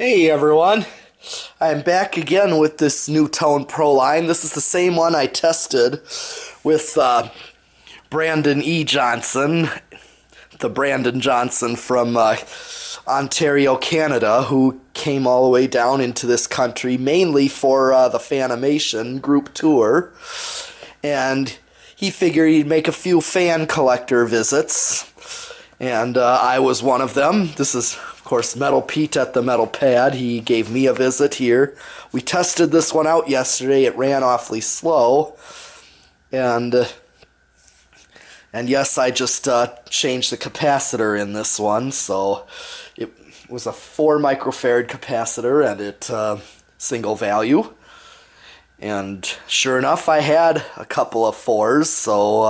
Hey everyone, I'm back again with this Nutone Proline. This is the same one I tested with Brandon E. Johnson, the Brandon Johnson from Ontario, Canada, who came all the way down into this country mainly for the Fanimation group tour. And he figured he'd make a few fan collector visits. And I was one of them. This is, of course, Metal Pete at the Metal Pad. He gave me a visit here. We tested this one out yesterday. It ran awfully slow. And yes, I just changed the capacitor in this one. So it was a 4 microfarad capacitor, and it single value. And sure enough, I had a couple of 4s, so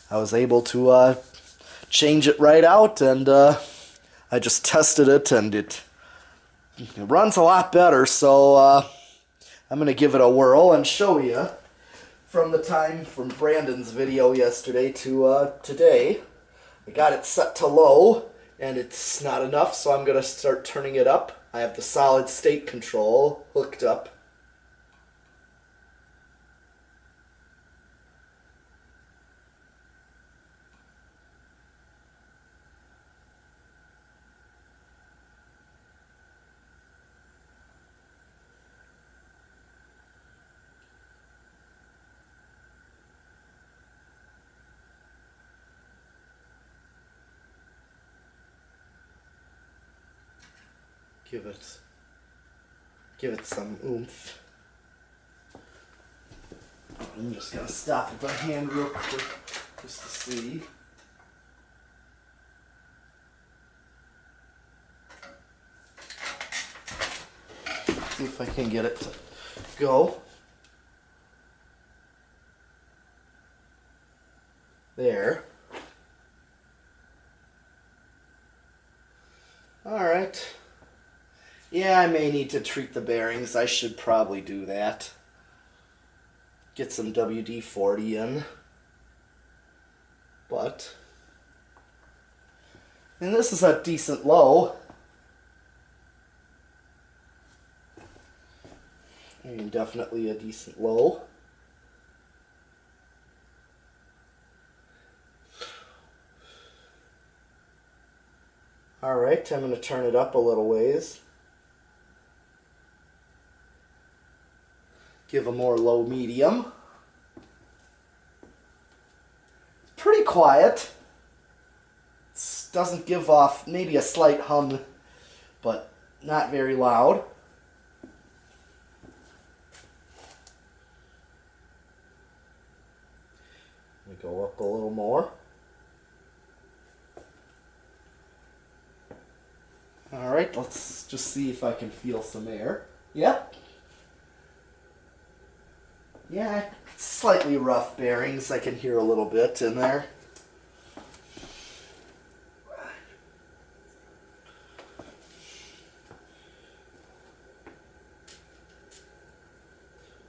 I was able to change it right out, and I just tested it, and it runs a lot better. So I'm gonna give it a whirl and show you from the time from Brandon's video yesterday to today. I got it set to low, and it's not enough, so I'm gonna start turning it up. I have the solid state control hooked up. Give it some oomph. I'm just gonna stop it by hand real quick just to see. See if I can get it to go. There. Alright. Yeah, I may need to treat the bearings. I should probably do that. Get some WD-40 in. And this is a decent low. I mean, definitely a decent low. Alright, I'm going to turn it up a little ways. Give a more low medium. It's pretty quiet. It doesn't give off, maybe a slight hum, but not very loud. Let me go up a little more. Alright, let's just see if I can feel some air. Yep. Yeah, slightly rough bearings. I can hear a little bit in there.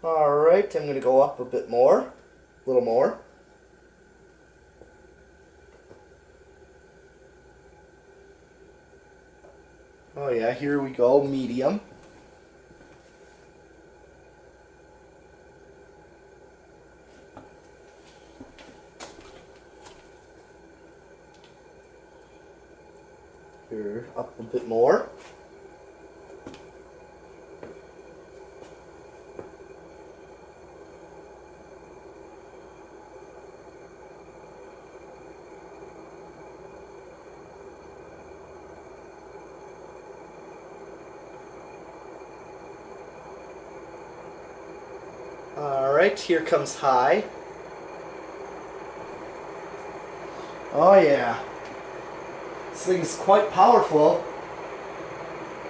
Alright, I'm going to go up a bit more. A little more. Oh yeah, here we go, medium. Here, up a bit more. Alright, here comes high. Oh yeah. This thing's quite powerful.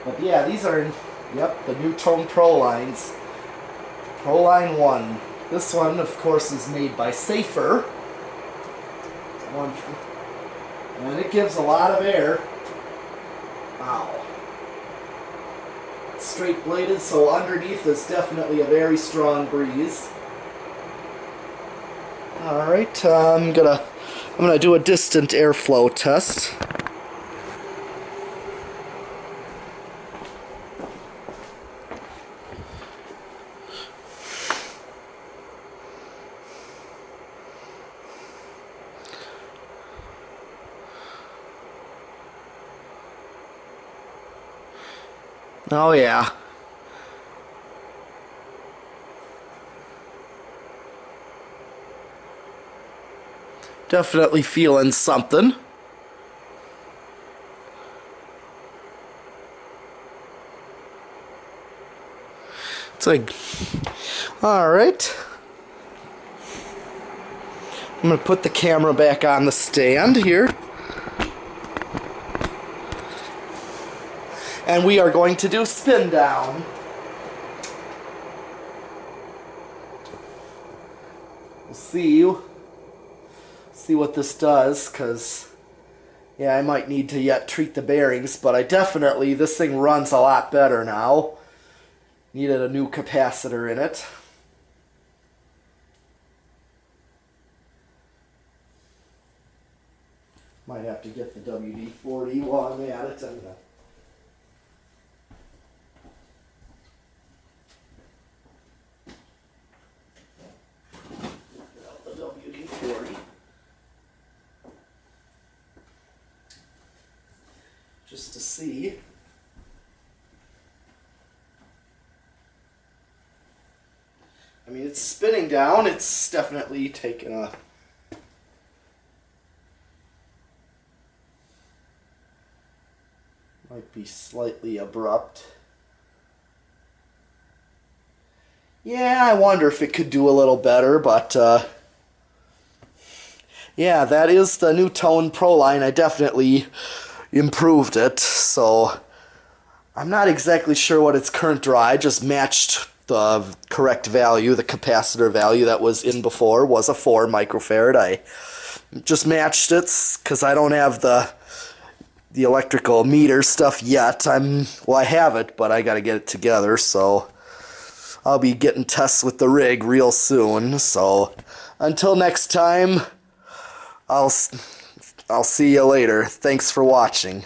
But yeah, these are, yep, the Nutone Prolines. Proline 1. This one, of course, is made by Safer. And it gives a lot of air. Wow. Straight bladed, so underneath is definitely a very strong breeze. Alright, I'm gonna do a distant airflow test. Oh yeah. Definitely feeling something. It's like, all right. I'm going to put the camera back on the stand here. And we are going to do spin down. We'll see what this does, because yeah, I might need to yet treat the bearings, but this thing runs a lot better now. Needed a new capacitor in it. Might have to get the WD-40 while I'm at it. Get out the WD-40. Just to see. I mean, it's spinning down. It's definitely taken a... Might be slightly abrupt. Yeah, I wonder if it could do a little better, but yeah, that is the Nutone Proline. I definitely improved it, so I'm not exactly sure what its current draw. I just matched the correct value. The capacitor value that was in before was a 4 microfarad. I just matched it because I don't have the electrical meter stuff yet. Well, I have it, but I got to get it together, so I'll be getting tests with the rig real soon. So until next time, I'll see you later. Thanks for watching.